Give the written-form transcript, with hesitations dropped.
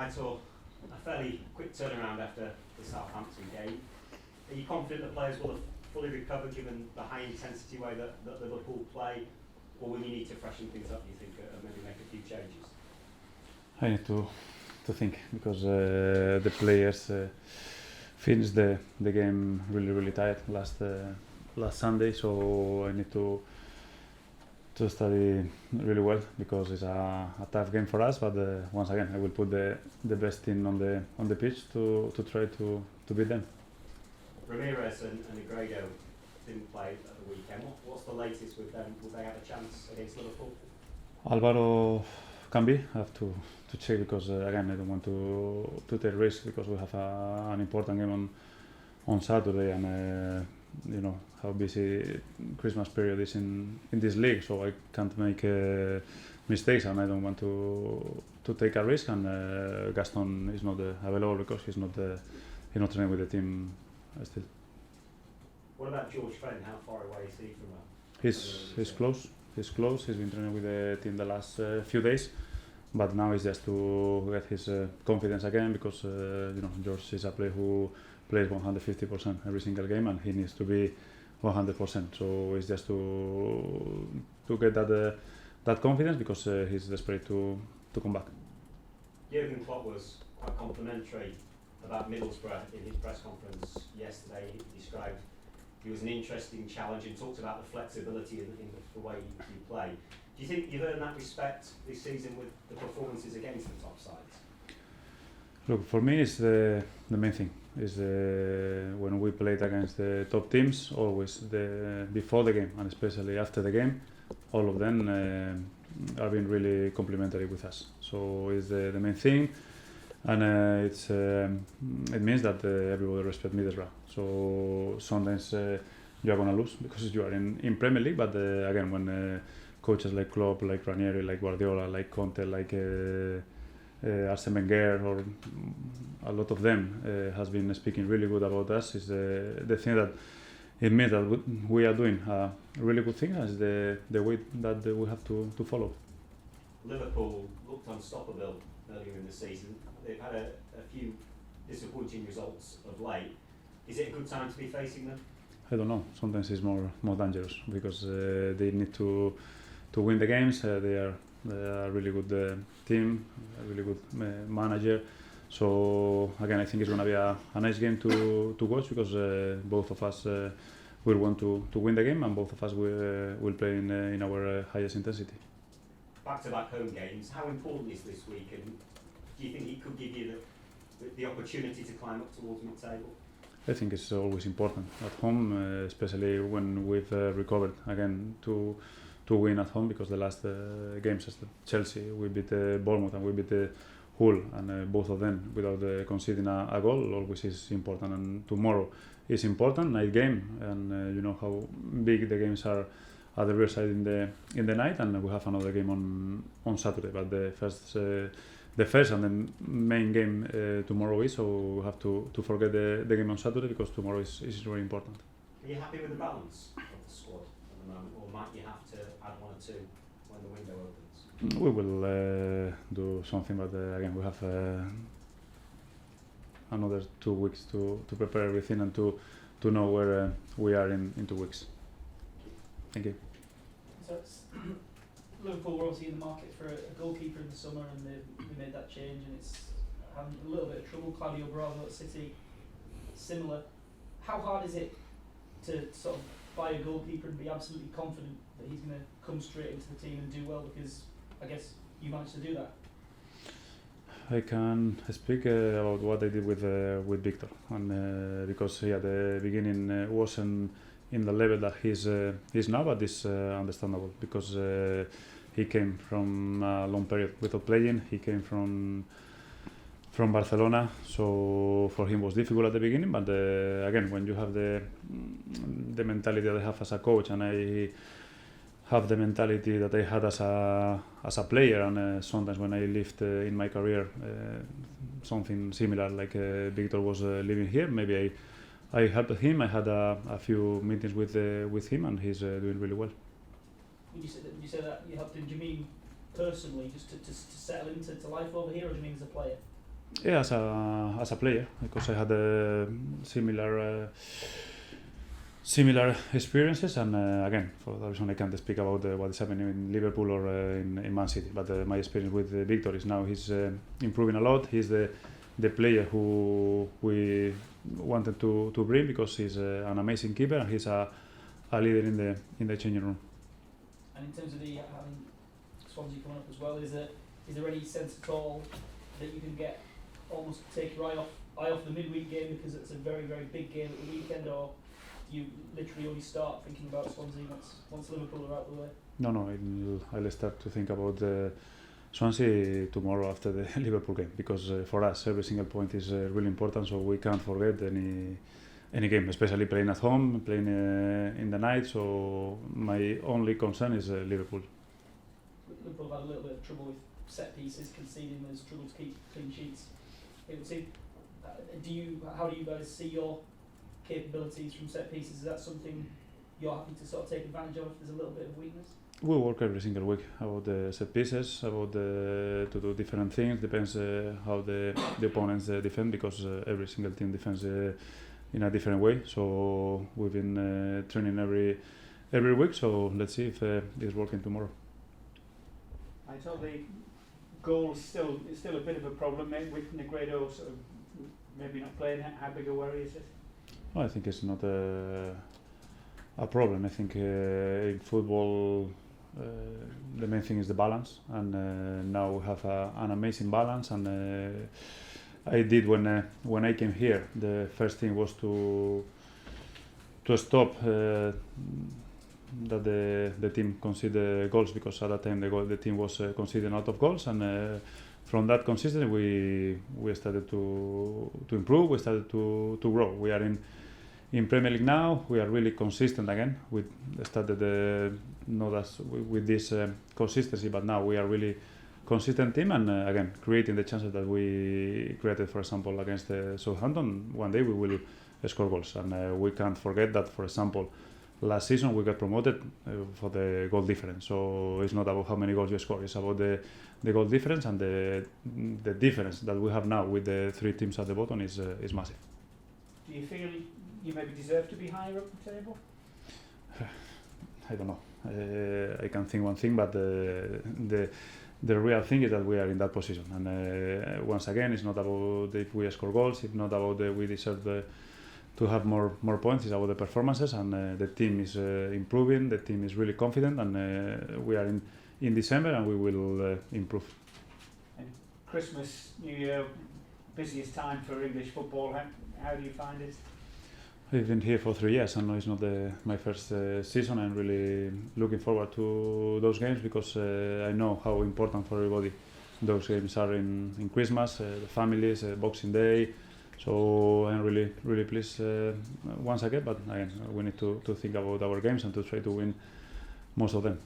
Aitor, a fairly quick turnaround after the Southampton game. Are you confident that players will have fully recovered given the high intensity way that Liverpool play, or will you need to freshen things up, do you think, and maybe make a few changes? I need to think because the players finished the game really tired last Sunday, so I need to study really well because it's a tough game for us. But once again, I will put the best team on the pitch to try to beat them. Ramirez and Negredo didn't play at the weekend. What's the latest with them? Will they have a chance against Liverpool? Alvaro can be. I have to check because again I don't want to take risks because we have an important game on Saturday, and you know how busy Christmas period is in this league, so I can't make mistakes, and I don't want to take a risk. And Gaston is not available because he's not training with the team still. What about George Fenn? How far away is he from He's close. He's close. He's been training with the team the last few days, but now it's just to get his confidence again because you know George is a player who plays 150% every single game, and he needs to be 100%. So it's just to get that confidence because he's desperate to come back. Jurgen Klopp was quite complimentary about Middlesbrough in his press conference yesterday. He described it was an interesting challenge and talked about the flexibility in the way you play. Do you think you've earned that respect this season with the performances against the top sides? Look, for me, it's the main thing. Is when we played against the top teams, always before the game and especially after the game, all of them have been really complimentary with us. So it's the main thing, and it means that everybody respects Middlesbrough. So sometimes you are gonna lose because you are in Premier League, but again, when coaches like Klopp, like Ranieri, like Guardiola, like Conte, like Arsene Wenger, or a lot of them has been speaking really good about us. Is the thing that it means that we are doing a really good thing, is the way that we have to follow. Liverpool looked unstoppable earlier in the season. They've had a few disappointing results of late. Is it a good time to be facing them? I don't know. Sometimes it's more dangerous because they need to win the games. They are a really good team, a really good manager. So again, I think it's going to be a nice game to watch because both of us will want to win the game, and both of us will play in our highest intensity. Back-to-back home games. How important is this week, and do you think it could give you the opportunity to climb up towards mid-table? I think it's always important at home, especially when we've recovered again to win at home, because the last games as Chelsea, we beat Bournemouth and we beat Hull, and both of them without conceding a goal always is important. And tomorrow is important, night game, and you know how big the games are at the Riverside in the night, and we have another game on Saturday. But the first and the main game tomorrow is, so we have to forget the game on Saturday because tomorrow is very important. Are you happy with the balance of the squad at the moment, or might you have to add one or two when the window opens? We will do something, but again, we have another 2 weeks to prepare everything and to know where we are in 2 weeks. Thank you. So Liverpool were obviously in the market for a goalkeeper in the summer, and they made that change, and it's having a little bit of trouble. Claudio Bravo at City, similar. How hard is it to sort of buy a goalkeeper and be absolutely confident that he's going to come straight into the team and do well? Because I guess you managed to do that. I can speak about what I did with Victor, and because at the beginning wasn't in the level that he's now, but it's understandable because he came from a long period without playing. He came from Barcelona, so for him was difficult at the beginning. But again, when you have the mentality that I have as a coach, and I have the mentality that I had as a player, and sometimes when I lived in my career something similar, like Victor was living here, maybe I helped him. I had a few meetings with him, and he's doing really well. Would you say that you helped him? Do you mean personally, just to settle into life over here, or do you mean as a player? Yeah, as a player, because I had similar experiences, and again, for that reason I can't speak about what is happening in Liverpool or in Man City. But my experience with Victor is now he's improving a lot. He's the player who we wanted to bring, because he's an amazing keeper and he's a leader in the changing room. And in terms of the having Swansea coming up as well, is there any sense at all that you can get almost take your eye off the midweek game, because it's a very, very big game at the weekend, or you literally only start thinking about Swansea once Liverpool are out the way? No, I'll start to think about Swansea tomorrow after the Liverpool game, because for us every single point is really important, so we can't forget any game, especially playing at home, playing in the night. So my only concern is Liverpool. Liverpool have had a little bit of trouble with set pieces, conceding. There's trouble to keep clean sheets. It would seem. How do you guys see your capabilities from set pieces? Is that something you're happy to sort of take advantage of if there's a little bit of weakness? We work every single week about the set pieces, about to do different things. Depends how the opponents defend, because every single team defends in a different way. So we've been training every week. So let's see if it's working tomorrow. I thought the goal is still a bit of a problem with Negredo sort of maybe not playing. How big a worry is it? I think it's not a problem. I think in football the main thing is the balance, and now we have an amazing balance. And I did when I came here, the first thing was to stop that the team concede goals, because at that time the team was conceding a lot of goals, and from that consistency we started to improve. We started to grow. We are in Premier League now. We are really consistent again. We started not as with this consistency, but now we are really consistent team, and again creating the chances that we created, for example, against Southampton. One day we will score goals, and we can't forget that, for example, last season we got promoted for the goal difference. So it's not about how many goals you score, it's about the goal difference, and the difference that we have now with the three teams at the bottom is massive. Do you feel you maybe deserve to be higher up the table? I don't know. I can think one thing, but the real thing is that we are in that position. And once again, it's not about if we score goals, it's not about we deserve to have more points. It's about the performances, and the team is improving. The team is really confident, and we are in December, and we will improve. And Christmas, New Year, busiest time for English football. How do you find it? I've been here for 3 years, and no, it's not my first season. I'm really looking forward to those games, because I know how important for everybody those games are in Christmas, the families, Boxing Day. So I'm really pleased once again. But again, we need to think about our games and to try to win most of them.